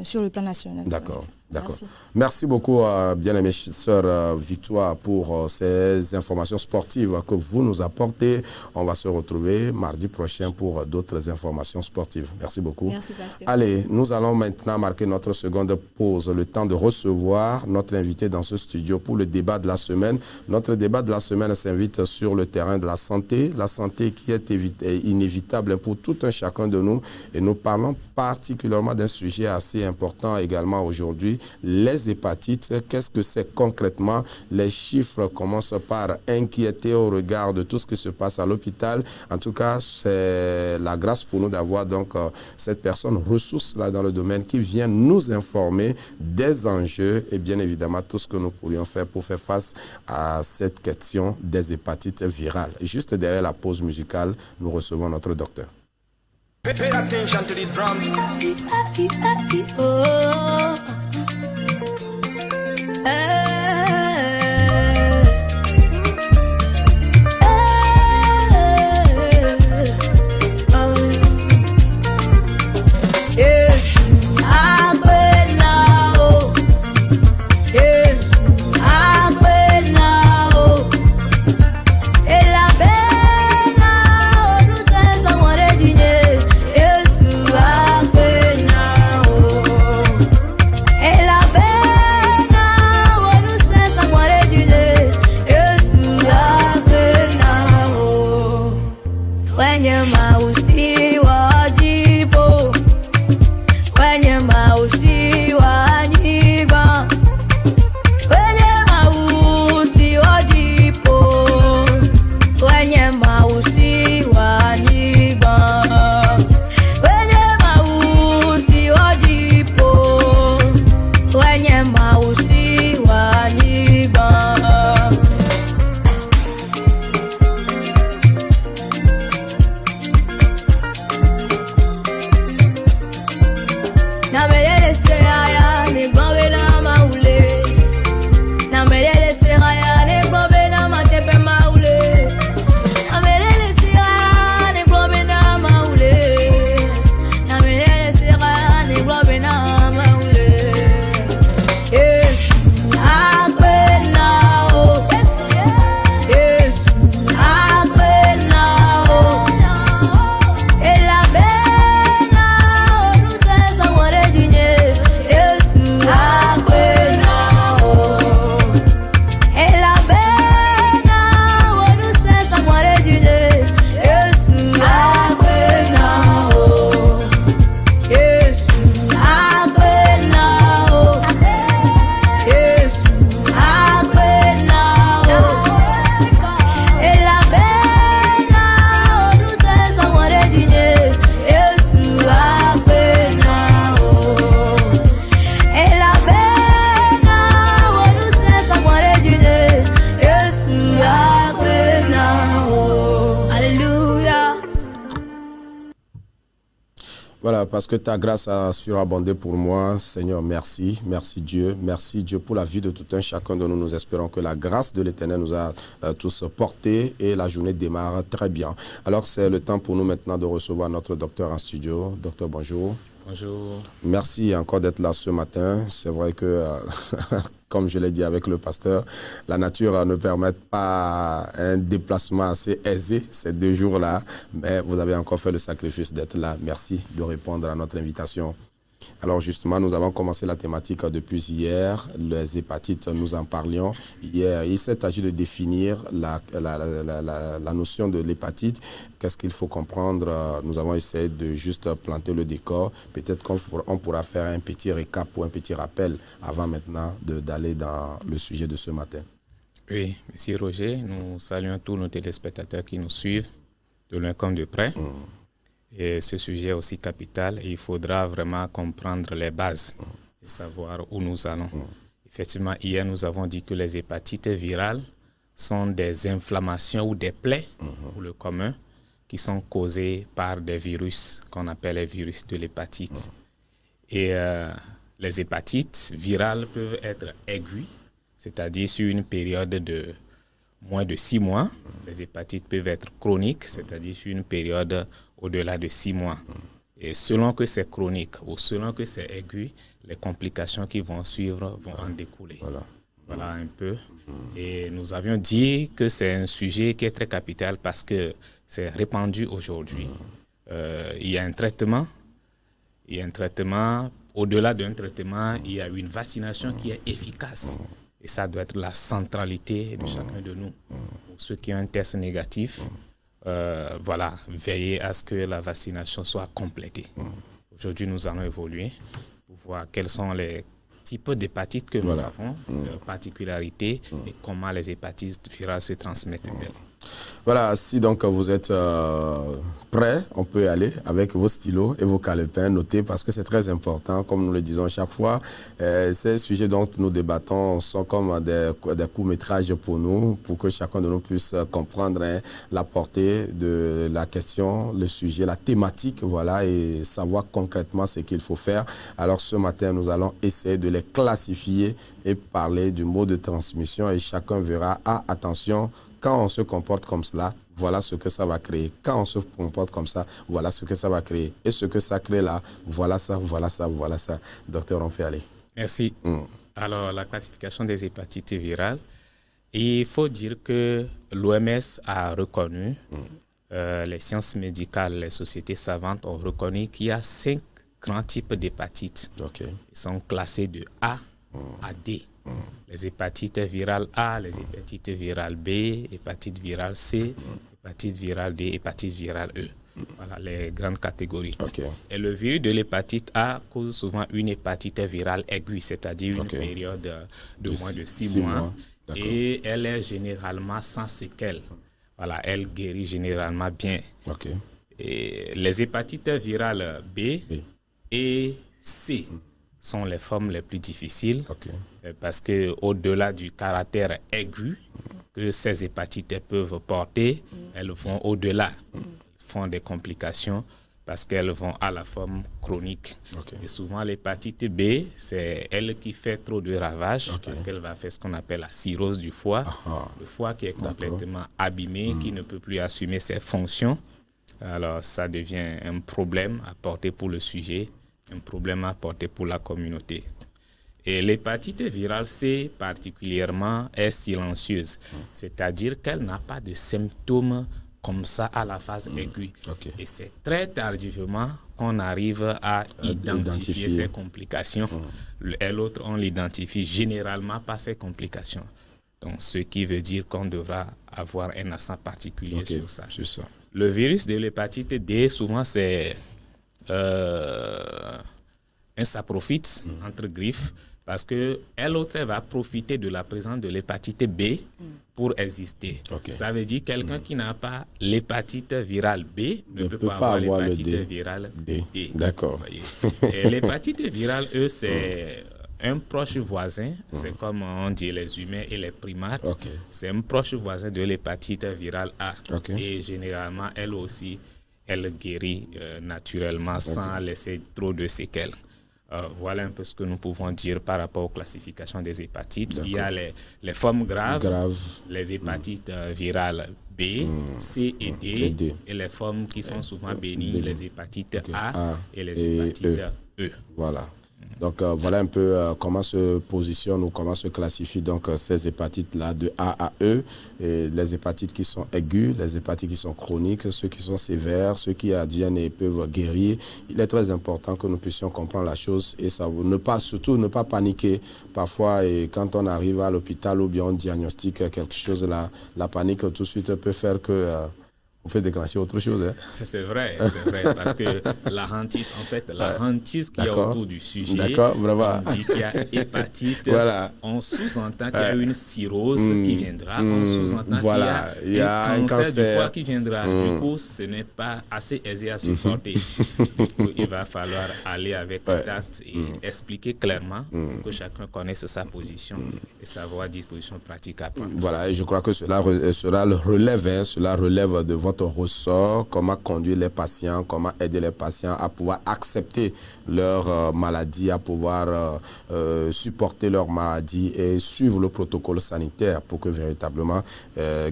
sur le plan national. D'accord. D'accord. Merci beaucoup, bien-aimée sœur Victoire, pour ces informations sportives que vous nous apportez. On va se retrouver mardi prochain pour d'autres informations sportives. Merci beaucoup. Merci, pasteur. Allez, nous allons maintenant marquer notre seconde pause, le temps de recevoir notre invité dans ce studio pour le débat de la semaine. Notre débat de la semaine s'invite sur le terrain de la santé qui est inévitable pour tout un chacun de nous. Et nous parlons particulièrement d'un sujet assez important également aujourd'hui, les hépatites. Qu'est-ce que c'est concrètement? Les chiffres commencent par inquiéter au regard de tout ce qui se passe à l'hôpital. En tout cas, c'est la grâce pour nous d'avoir cette personne ressource là dans le domaine qui vient nous informer des enjeux et bien évidemment tout ce que nous pourrions faire pour faire face à cette question des hépatites virales. Juste derrière la pause musicale, nous recevons notre docteur. Pay attention to the drums. parce que ta grâce a surabondé pour moi. Seigneur, merci. Merci Dieu. Merci Dieu pour la vie de tout un chacun de nous. Nous espérons que la grâce de l'Éternel nous a tous portés et la journée démarre très bien. Alors, c'est le temps pour nous maintenant de recevoir notre docteur en studio. Docteur, bonjour. Bonjour. Merci encore d'être là ce matin. C'est vrai que, comme je l'ai dit avec le pasteur, la nature ne permet pas un déplacement assez aisé ces 2 jours-là, mais vous avez encore fait le sacrifice d'être là. Merci de répondre à notre invitation. Alors justement, nous avons commencé la thématique depuis hier, les hépatites, nous en parlions. Hier, il s'est agi de définir la notion de l'hépatite. Qu'est-ce qu'il faut comprendre? Nous avons essayé de juste planter le décor. Peut-être qu'on pourra faire un petit récap ou un petit rappel avant maintenant d'aller dans le sujet de ce matin. Oui, monsieur Roger, nous saluons tous nos téléspectateurs qui nous suivent de loin comme de près. Et ce sujet est aussi capital et il faudra vraiment comprendre les bases et savoir où nous allons. Effectivement, hier, nous avons dit que les hépatites virales sont des inflammations ou des plaies, pour le commun, qui sont causées par des virus qu'on appelle les virus de l'hépatite. Et les hépatites virales peuvent être aiguës, c'est-à-dire sur une période de moins de 6 mois. Les hépatites peuvent être chroniques, c'est-à-dire sur une période au-delà de 6 mois. Et selon que c'est chronique ou selon que c'est aigu, les complications qui vont suivre vont en découler. Voilà un peu. Et nous avions dit que c'est un sujet qui est très capital parce que c'est répandu aujourd'hui. Il y a un traitement. Au-delà d'un traitement, il y a une vaccination qui est efficace. Et ça doit être la centralité de chacun de nous. Pour ceux qui ont un test négatif, veiller à ce que la vaccination soit complétée. Aujourd'hui, nous allons évoluer pour voir quels sont les types d'hépatites que nous avons, leurs particularités et comment les hépatites virales se transmettent-elles. Voilà, si donc vous êtes prêts, on peut y aller avec vos stylos et vos calepins, noter parce que c'est très important, comme nous le disons chaque fois. Ces sujets dont nous débattons sont comme des courts-métrages pour nous, pour que chacun de nous puisse comprendre la portée de la question, le sujet, la thématique, voilà, et savoir concrètement ce qu'il faut faire. Alors ce matin, nous allons essayer de les classifier et parler du mode de transmission et chacun verra, attention, quand on se comporte comme cela, voilà ce que ça va créer. Quand on se comporte comme ça, voilà ce que ça va créer. Et ce que ça crée là, voilà ça. Docteur, on fait aller. Merci. Alors, la classification des hépatites virales, il faut dire que l'OMS a reconnu, les sciences médicales, les sociétés savantes ont reconnu qu'il y a 5 grands types d'hépatites. Ils sont classés de A à D. Les hépatites virales A, les hépatites virales B, hépatite virale C, hépatite virale D, hépatite virale E. Voilà les grandes catégories. Et le virus de l'hépatite A cause souvent une hépatite virale aiguë, c'est-à-dire une période de moins de 6 mois. Et elle est généralement sans séquelles. Voilà, elle guérit généralement bien. Et les hépatites virales B et C sont les formes les plus difficiles parce que au-delà du caractère aigu que ces hépatites peuvent porter, elles vont au-delà, font des complications parce qu'elles vont à la forme chronique. Et souvent l'hépatite B, c'est elle qui fait trop de ravages parce qu'elle va faire ce qu'on appelle la cirrhose du foie, le foie qui est complètement abîmé, qui ne peut plus assumer ses fonctions. Alors ça devient un problème à porter pour le sujet, un problème à porter pour la communauté. Et l'hépatite virale C particulièrement est silencieuse, c'est-à-dire qu'elle n'a pas de symptômes comme ça à la phase aiguë. Et c'est très tardivement qu'on arrive à identifier ces complications. Et l'autre, on l'identifie généralement par ces complications. Donc, ce qui veut dire qu'on devra avoir un accent particulier sur ça. Le virus de l'hépatite D, souvent, c'est un saprophyte entre griffes parce qu'elle autre va profiter de la présence de l'hépatite B pour exister. Ça veut dire que quelqu'un qui n'a pas l'hépatite virale B ne peut pas avoir l'hépatite virale D. Et l'hépatite virale E, c'est un proche voisin, c'est comme on dit les humains et les primates, c'est un proche voisin de l'hépatite virale A. Et généralement, elle aussi elle guérit naturellement sans laisser trop de séquelles. Voilà un peu ce que nous pouvons dire par rapport aux classifications des hépatites. Il y a les formes graves. Les hépatites virales B, C et D, et les formes qui sont souvent bénignes, les hépatites A et les hépatites E. Voilà. Donc voilà un peu comment se positionne ou comment se classifient donc ces hépatites-là de A à E, et les hépatites qui sont aiguës, les hépatites qui sont chroniques, ceux qui sont sévères, ceux qui adviennent et peuvent guérir. Il est très important que nous puissions comprendre la chose et surtout ne pas paniquer. Parfois, et quand on arrive à l'hôpital ou bien on diagnostique quelque chose, la panique tout de suite peut faire que... on fait déclencher autre chose. Hein. C'est vrai, parce que la hantise, en fait, la hantise qu'il y a autour du sujet, on dit qu'il y a hépatite, on sous-entend qu'il y a une cirrhose qui viendra, on sous-entend qu'il y a un cancer du foie qui viendra. Du coup, ce n'est pas assez aisé à supporter. Du coup, il va falloir aller avec tact et expliquer clairement pour que chacun connaisse sa position et savoir disposition pratique à prendre. Voilà, et je crois que cela relève de votre ressort, comment conduire les patients, comment aider les patients à pouvoir accepter leur maladie, à pouvoir supporter leur maladie et suivre le protocole sanitaire pour que véritablement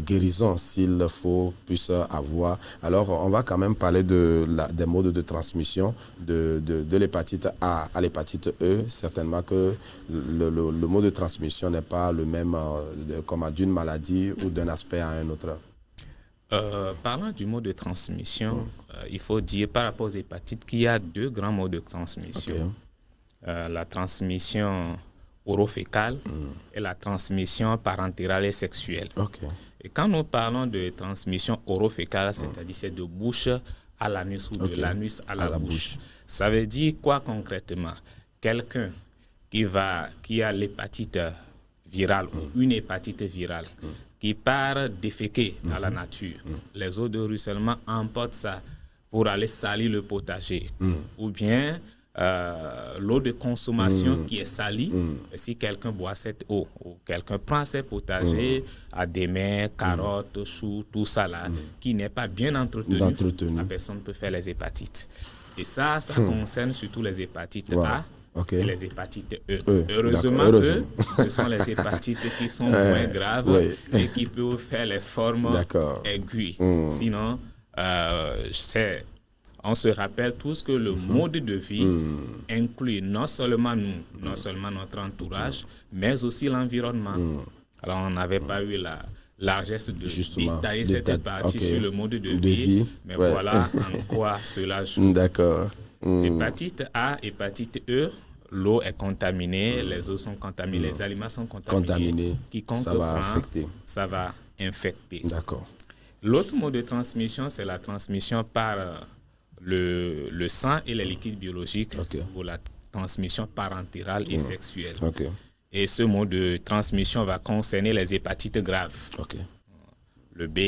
guérison, s'il faut, puisse avoir. Alors, on va quand même parler des modes de transmission de l'hépatite A à l'hépatite E. Certainement que le mode de transmission n'est pas le même comme d'une maladie ou d'un aspect à un autre. Parlant du mode de transmission, il faut dire par rapport aux hépatites qu'il y a deux grands modes de transmission. La transmission orofécale et la transmission parentérale et sexuelle. Et quand nous parlons de transmission orofécale, c'est-à-dire c'est de bouche à l'anus ou de l'anus à la bouche. Ça veut dire quoi concrètement? Quelqu'un qui a l'hépatite virale ou une hépatite virale, qui part déféquer dans la nature. Les eaux de ruissellement emportent ça pour aller salir le potager. Ou bien l'eau de consommation qui est salie, si quelqu'un boit cette eau, ou quelqu'un prend ses potagers à des mains, carottes, choux, tout ça là, qui n'est pas bien entretenu, la personne peut faire les hépatites. Et ça concerne surtout les hépatites A, et les hépatites E. Heureusement, ce sont les hépatites qui sont moins graves et qui peuvent faire les formes aiguës. Sinon, on se rappelle tous que le mode de vie inclut non seulement nous, non seulement notre entourage, mais aussi l'environnement. Alors, on n'avait pas eu la largesse de détailler cette partie sur le mode de vie, mais voilà en quoi cela joue. D'accord. Hépatite A, hépatite E, l'eau est contaminée, les eaux sont contaminées, les aliments sont contaminés. Quiconque ça va infecter. D'accord. L'autre mode de transmission, c'est la transmission par le sang et les liquides biologiques, pour la transmission parentérale et sexuelle. Et ce mode de transmission va concerner les hépatites graves. Le B,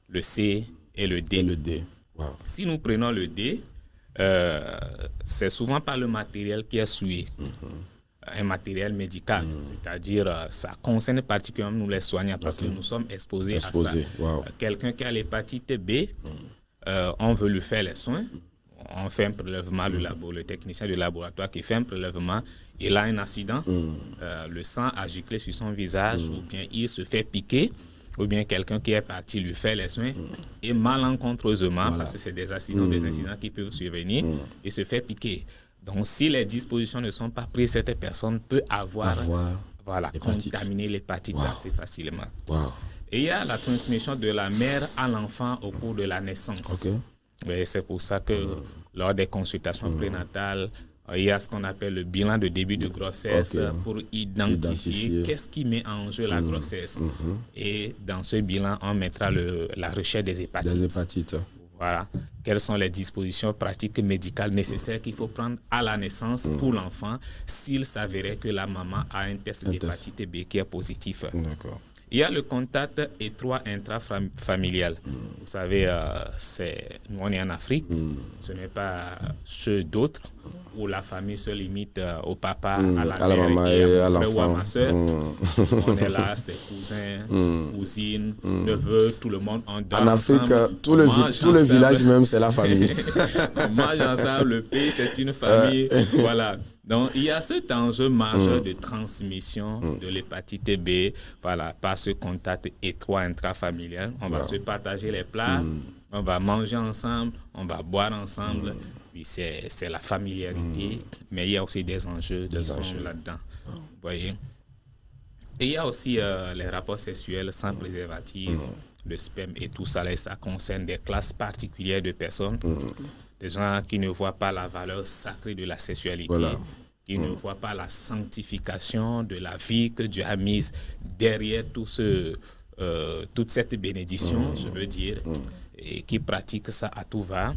le C et le D. Si nous prenons le D, c'est souvent par le matériel qui est souillé, un matériel médical, c'est-à-dire ça concerne particulièrement nous les soignants parce que nous sommes exposés à ça. Quelqu'un qui a l'hépatite B, on veut lui faire les soins, on fait un prélèvement, le technicien du laboratoire qui fait un prélèvement, il a un accident, le sang a giclé sur son visage ou bien il se fait piquer, ou bien quelqu'un qui est parti lui faire les soins et malencontreusement, parce que c'est des accidents, des incidents qui peuvent survenir, il se fait piquer. Donc, si les dispositions ne sont pas prises, cette personne peut avoir contaminé l'hépatite assez facilement. Et il y a la transmission de la mère à l'enfant au cours de la naissance. Et c'est pour ça que lors des consultations prénatales, il y a ce qu'on appelle le bilan de début de grossesse pour identifier qu'est-ce qui met en jeu la grossesse. Et dans ce bilan, on mettra la recherche des hépatites. Voilà. Quelles sont les dispositions pratiques médicales nécessaires qu'il faut prendre à la naissance pour l'enfant s'il s'avérait que la maman a un test d'hépatite B qui est positif. Il y a le contact étroit intrafamilial. Vous savez, nous on est en Afrique, ce n'est pas ceux d'autres où la famille se limite au papa, à la mère maman et à mon frère ou à l'enfant. ma soeur. On est là, c'est cousins, cousines, neveux, tout le monde. On dort En Afrique, ensemble, tout on le mange ensemble. village même, c'est la famille. On mange ensemble, le pays, c'est une famille. Voilà. Donc, il y a cet enjeu majeur de transmission de l'hépatite B, voilà, par ce contact étroit intrafamilial. On va se partager les plats, on va manger ensemble, on va boire ensemble. Puis c'est la familiarité, mais il y a aussi des enjeux qui sont là-dedans. Vous voyez? Et il y a aussi les rapports sexuels sans préservatif, le sperme et tout ça. Là, ça concerne des classes particulières de personnes. Des gens qui ne voient pas la valeur sacrée de la sexualité, qui ne voient pas la sanctification de la vie que Dieu a mise derrière toute cette bénédiction, je veux dire, et qui pratiquent ça à tout va,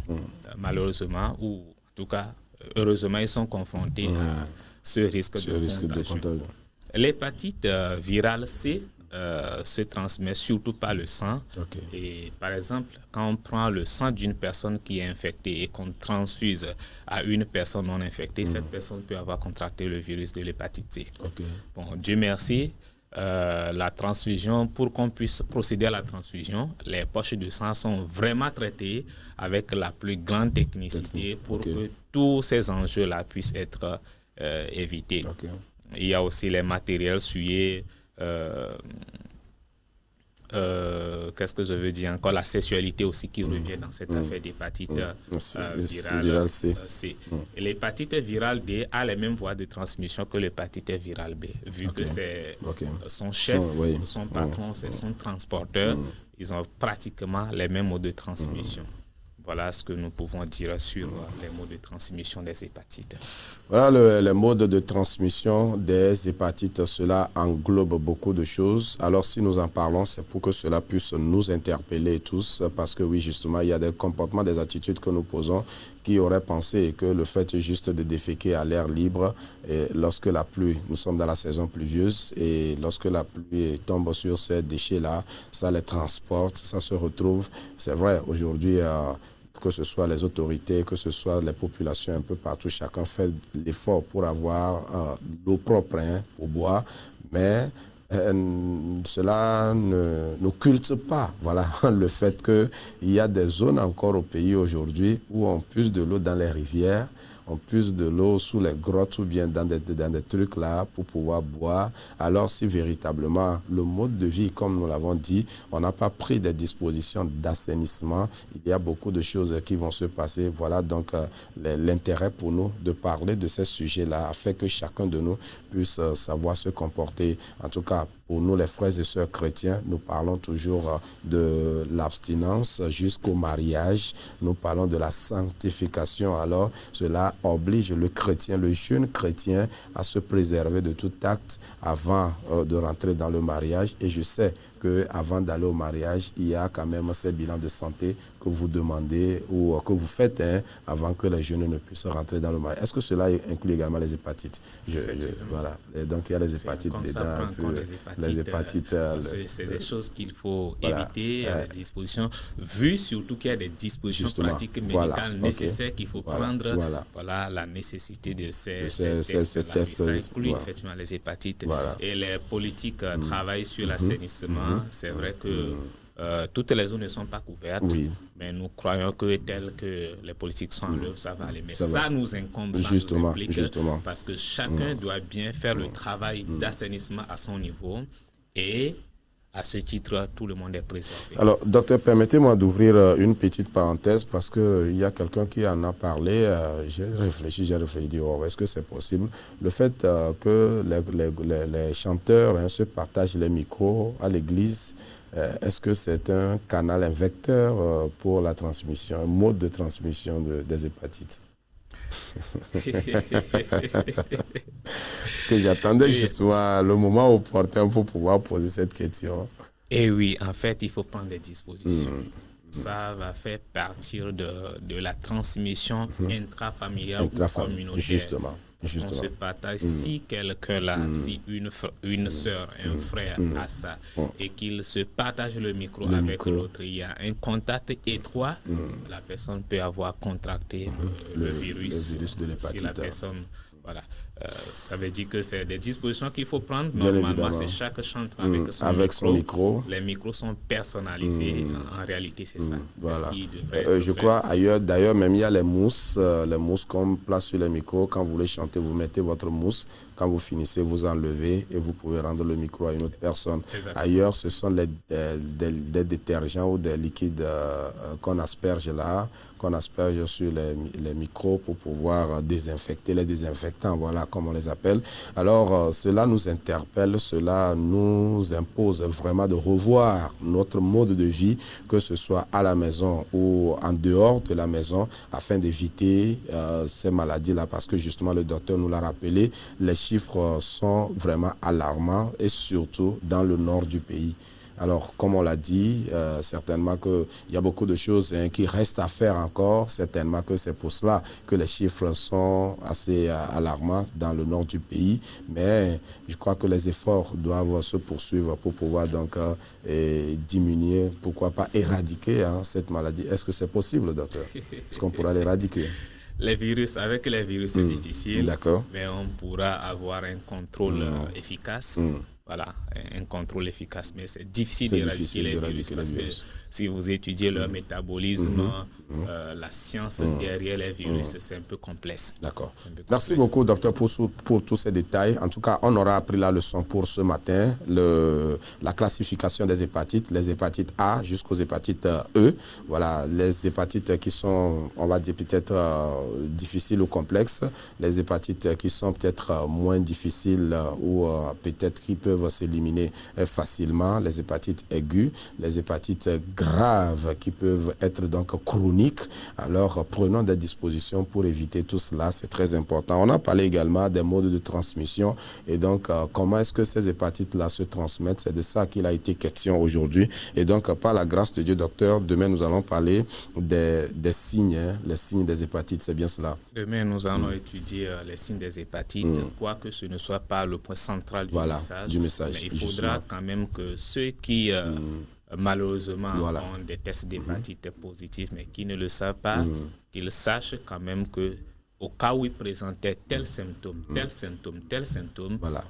malheureusement, ou en tout cas, heureusement, ils sont confrontés à ce risque de contagion. L'hépatite virale C se transmet surtout par le sang. Et par exemple, quand on prend le sang d'une personne qui est infectée et qu'on transfuse à une personne non infectée, cette personne peut avoir contracté le virus de l'hépatite C. Bon, Dieu merci, la transfusion, pour qu'on puisse procéder à la transfusion, les poches de sang sont vraiment traitées avec la plus grande technicité pour que tous ces enjeux-là puissent être évités. Il y a aussi les matériels souillés, qu'est-ce que je veux dire encore, la sexualité aussi qui revient dans cette affaire d'hépatite virale C. Et l'hépatite virale D a les mêmes voies de transmission que l'hépatite virale B, vu que c'est son chef, son patron, c'est son transporteur, ils ont pratiquement les mêmes modes de transmission. Voilà ce que nous pouvons dire sur les modes de transmission des hépatites. Voilà les modes de transmission des hépatites. Cela englobe beaucoup de choses. Alors, si nous en parlons, c'est pour que cela puisse nous interpeller tous. Parce que oui, justement, il y a des comportements, des attitudes que nous posons qui auraient pensé que le fait juste de déféquer à l'air libre, et lorsque la pluie, nous sommes dans la saison pluvieuse, et lorsque la pluie tombe sur ces déchets-là, ça les transporte, ça se retrouve. C'est vrai, aujourd'hui, que ce soit les autorités, que ce soit les populations un peu partout, chacun fait l'effort pour avoir l'eau propre pour boire, mais cela n'occulte pas le fait qu'il y a des zones encore au pays aujourd'hui où on puise de l'eau dans les rivières, on puise de l'eau sous les grottes ou bien dans des trucs là pour pouvoir boire. Alors si véritablement le mode de vie, comme nous l'avons dit, on n'a pas pris des dispositions d'assainissement, il y a beaucoup de choses qui vont se passer. Voilà donc l'intérêt pour nous de parler de ces sujets-là afin que chacun de nous puisse savoir se comporter. En tout cas, pour nous, les frères et sœurs chrétiens, nous parlons toujours de l'abstinence jusqu'au mariage. Nous parlons de la sanctification. Alors, cela oblige le chrétien, le jeune chrétien, à se préserver de tout acte avant de rentrer dans le mariage. Et je sais qu'avant d'aller au mariage, il y a quand même ces bilans de santé que vous demandez ou que vous faites avant que les jeunes ne puissent rentrer dans le mariage. Est-ce que cela inclut également les hépatites? Voilà. Et donc, il y a les hépatites dedans. Les hépatites, c'est des choses qu'il faut éviter à des dispositions, vu surtout qu'il y a des dispositions pratiques médicales nécessaires qu'il faut prendre. Voilà la nécessité de ces tests. Ça inclut effectivement les hépatites. Et les politiques travaillent sur l'assainissement. C'est vrai que toutes les zones ne sont pas couvertes, mais nous croyons que tel que les politiques sont en œuvre, ça va aller. Mais ça nous incombe, ça nous implique, parce que chacun doit bien faire le travail d'assainissement à son niveau, et à ce titre, tout le monde est préservé. Alors, docteur, permettez-moi d'ouvrir une petite parenthèse parce qu'il y a quelqu'un qui en a parlé. J'ai réfléchi, dit, est-ce que c'est possible? Le fait que les chanteurs se partagent les micros à l'église, est-ce que c'est un canal, un vecteur pour la transmission, un mode de transmission des hépatites? Parce que j'attendais justement le moment opportun pour pouvoir poser cette question. Et oui, en fait, il faut prendre des dispositions. ça va faire partir de la transmission intrafamiliale ou communautaire. Justement. On se partage. Si quelqu'un là, si une sœur, un frère a ça, et qu'il se partage le micro avec l'autre, il y a un contact étroit, la personne peut avoir contracté le virus de l'hépatite. Si la personne, voilà. Ça veut dire que c'est des dispositions qu'il faut prendre. Normalement, c'est chaque chantre avec son micro. Les micros sont personnalisés. En réalité, c'est ça. Voilà. C'est ce qui devrait je crois d'ailleurs, même il y a les mousses qu'on place sur les micros. Quand vous voulez chanter, vous mettez votre mousse. Quand vous finissez, vous enlevez et vous pouvez rendre le micro à une autre personne. Exactement. Ailleurs, ce sont des détergents ou des liquides qu'on asperge là, qu'on asperge sur les micros pour pouvoir désinfecter les désinfectants, voilà comme on les appelle. Alors, cela nous interpelle, cela nous impose vraiment de revoir notre mode de vie, que ce soit à la maison ou en dehors de la maison, afin d'éviter ces maladies-là, parce que justement, le docteur nous l'a rappelé, les chiffres sont vraiment alarmants et surtout dans le nord du pays. Alors, comme on l'a dit, certainement qu'il y a beaucoup de choses qui restent à faire encore. Certainement que c'est pour cela que les chiffres sont assez alarmants dans le nord du pays. Mais je crois que les efforts doivent se poursuivre pour pouvoir donc diminuer, pourquoi pas éradiquer cette maladie. Est-ce que c'est possible, docteur? Est-ce qu'on pourra l'éradiquer? Avec les virus, c'est difficile. D'accord. Mais on pourra avoir un contrôle efficace. Voilà, un contrôle efficace, mais c'est difficile d'éradiquer les virus parce que si vous étudiez leur métabolisme, la science derrière les virus, c'est un peu complexe. D'accord. Merci beaucoup, docteur, pour tous ces détails. En tout cas, on aura appris la leçon pour ce matin, la classification des hépatites, les hépatites A jusqu'aux hépatites E. Voilà, les hépatites qui sont, on va dire, peut-être difficiles ou complexes, les hépatites qui sont peut-être moins difficiles ou peut-être qui peuvent s'éliminer facilement, les hépatites aiguës, les hépatites graves qui peuvent être donc chroniques. Alors, prenons des dispositions pour éviter tout cela, c'est très important. On a parlé également des modes de transmission et donc comment est-ce que ces hépatites-là se transmettent, c'est de ça qu'il a été question aujourd'hui. Et donc, par la grâce de Dieu, docteur, demain nous allons parler des signes, les signes des hépatites, c'est bien cela? Demain, nous allons étudier les signes des hépatites, quoique ce ne soit pas le point central du message. Mais il faudra quand même que ceux qui, malheureusement, ont des tests d'hépatite positifs, mais qui ne le savent pas, qu'ils sachent quand même que au cas où ils présentaient tel symptôme,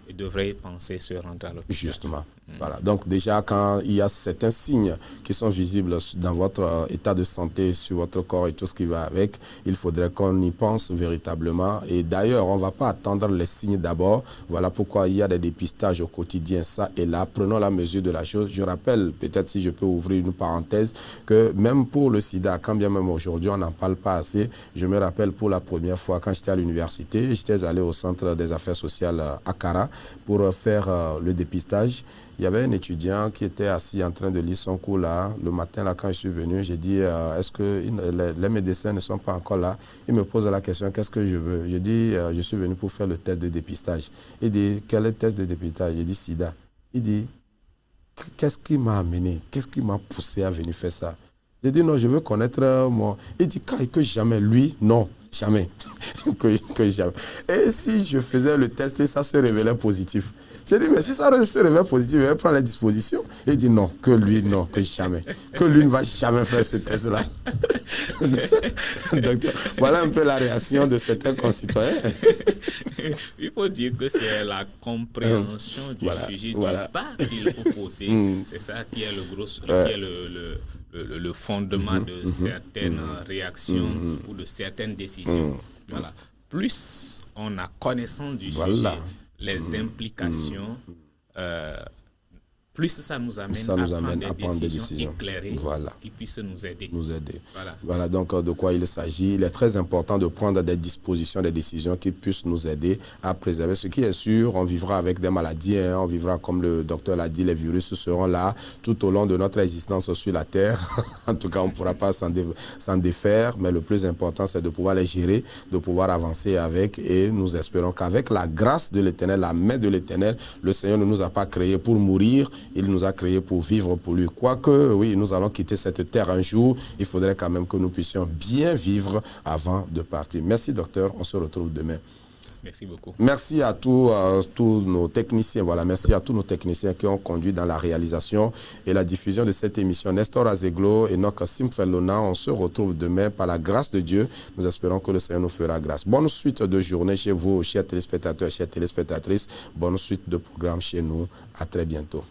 ils devraient penser se rendre à l'hôpital. Justement. Voilà. Donc déjà, quand il y a certains signes qui sont visibles dans votre état de santé, sur votre corps et tout ce qui va avec, il faudrait qu'on y pense véritablement. Et d'ailleurs, on ne va pas attendre les signes d'abord. Voilà pourquoi il y a des dépistages au quotidien, ça et là. Prenons la mesure de la chose. Je rappelle, peut-être si je peux ouvrir une parenthèse, que même pour le sida, quand bien même aujourd'hui, on n'en parle pas assez. Je me rappelle pour la première fois, quand j'étais à l'université, j'étais allé au centre des affaires sociales à Kara pour faire le dépistage. Il y avait un étudiant qui était assis en train de lire son cours là. Le matin, là, quand je suis venu, j'ai dit, est-ce que les médecins ne sont pas encore là? Il me pose la question, qu'est-ce que je veux? Je dis, je suis venu pour faire le test de dépistage. Il dit, quel est le test de dépistage? J'ai dit, sida. Il dit, qu'est-ce qui m'a amené? Qu'est-ce qui m'a poussé à venir faire ça? J'ai dit, non, je veux connaître moi. Il dit, que jamais. Lui, non. Jamais. que jamais. Et si je faisais le test et ça se révélait positif? J'ai dit, mais si ça se révèle positif, je vais prendre les dispositions. Il dit non, que lui, non, que jamais. Que lui ne va jamais faire ce test-là. Donc, voilà un peu la réaction de certains concitoyens. Il faut dire que c'est la compréhension du sujet du pas qu'il faut poser. C'est ça qui est le fondement de certaines réactions ou de certaines décisions. Voilà. Plus on a connaissance du sujet, les implications, plus ça nous amène à prendre des décisions éclairées qui puissent nous aider. Voilà donc de quoi il s'agit. Il est très important de prendre des dispositions, des décisions qui puissent nous aider à préserver. Ce qui est sûr, on vivra avec des maladies, on vivra comme le docteur l'a dit, les virus seront là tout au long de notre existence sur la Terre. En tout cas, on ne pourra pas s'en défaire, mais le plus important, c'est de pouvoir les gérer, de pouvoir avancer avec, et nous espérons qu'avec la grâce de l'Éternel, la main de l'Éternel, le Seigneur ne nous a pas créés pour mourir, il nous a créés pour vivre pour lui. Quoique, oui, nous allons quitter cette terre un jour, il faudrait quand même que nous puissions bien vivre avant de partir. Merci, docteur. On se retrouve demain. Merci beaucoup. Merci à tous nos techniciens. Voilà, merci à tous nos techniciens qui ont conduit dans la réalisation et la diffusion de cette émission. Nestor Azeglo et Nok Simfelona, on se retrouve demain par la grâce de Dieu. Nous espérons que le Seigneur nous fera grâce. Bonne suite de journée chez vous, chers téléspectateurs, chères téléspectatrices. Bonne suite de programme chez nous. À très bientôt.